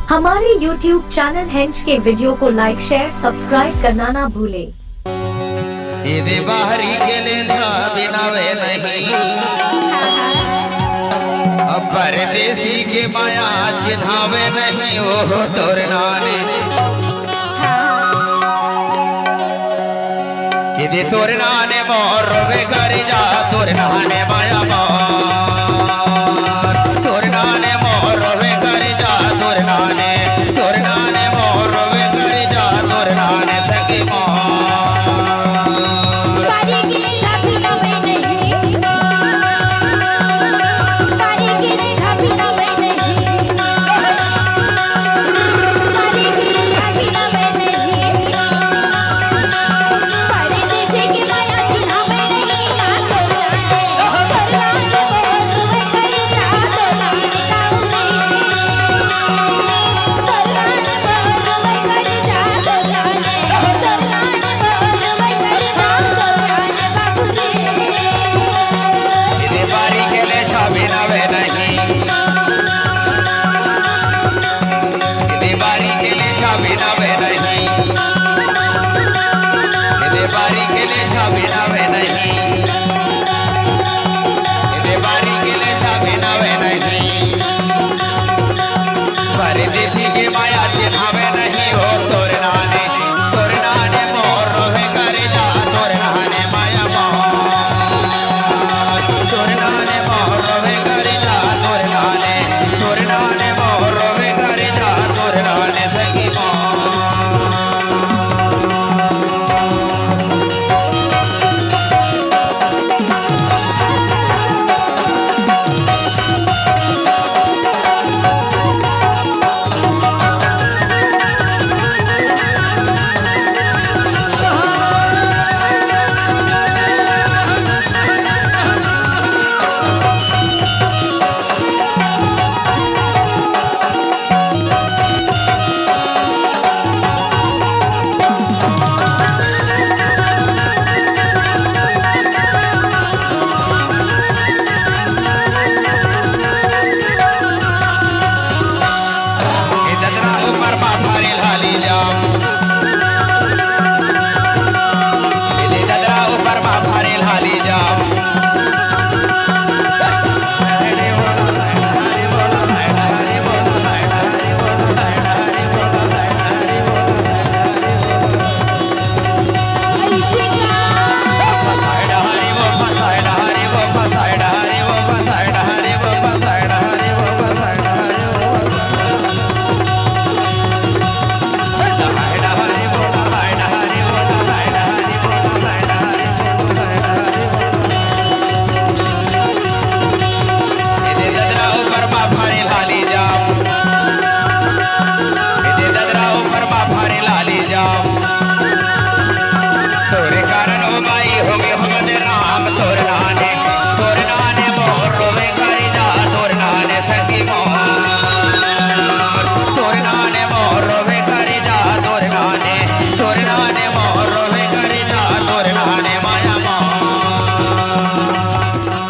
हमारे YouTube channel हेंच के वीडियो को लाइक शेयर सब्सक्राइब करना ना भूले। दे बाहरी के ले बिनावे नहीं, अब परदेसी के माया चिन्हावे नहीं, वो तोर नाने दे तोर नाने मोर रोवे घर जा, तोर नाने माया मोर, तोर नाने मोर रोवे घर जा, तोर नाने मोर रोवे घर जा, तोर नाने सगे मोर परदेसी के माया चिन्हावे नहीं, हो तोर नाने मोर रोवे घर जा, तोर नाने माया मोर, तोर नाने मोर रोवे घर जा, तोर नाने मोर रोवे घर जा, तोर नाने सगी मोर।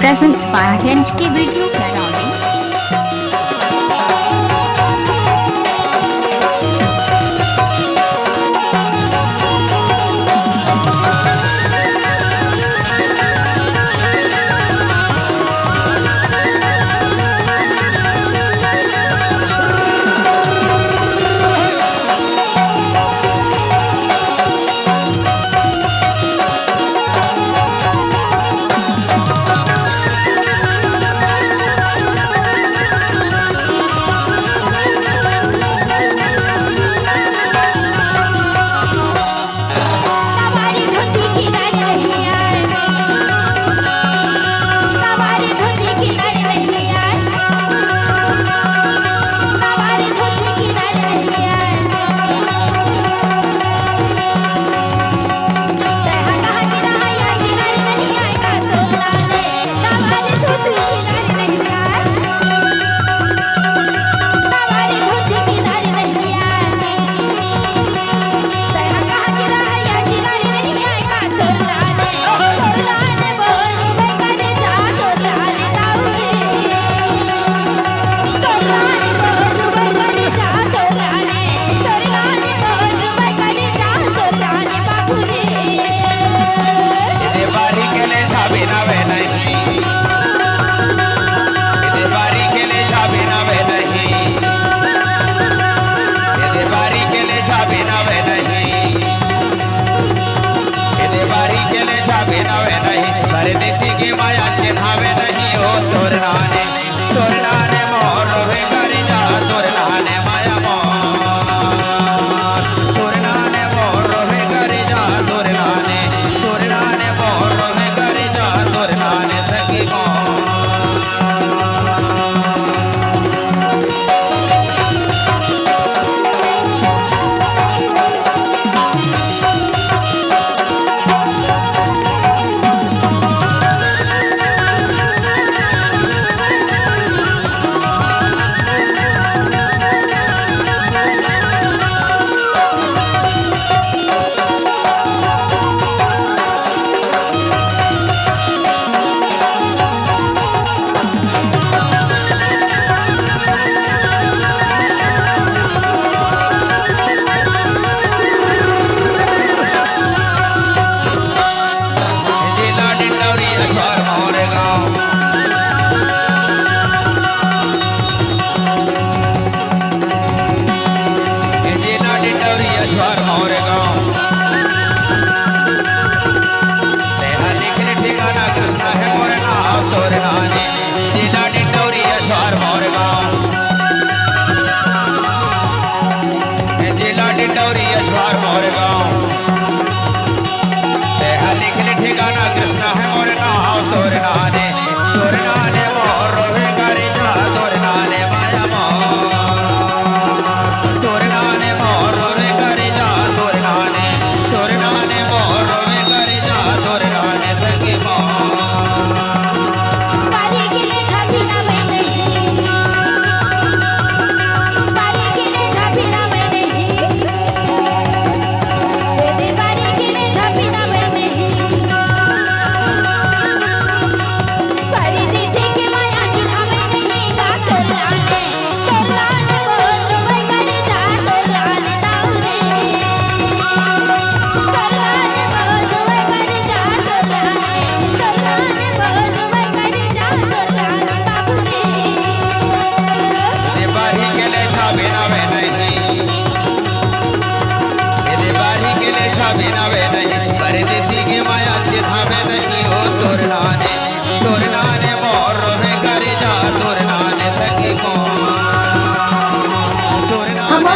Present by Hinge की वीडियो कैलावी।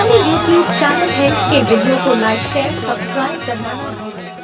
हमारे YouTube चैनल हेंच के वीडियो को लाइक शेयर सब्सक्राइब करना ना भूलें।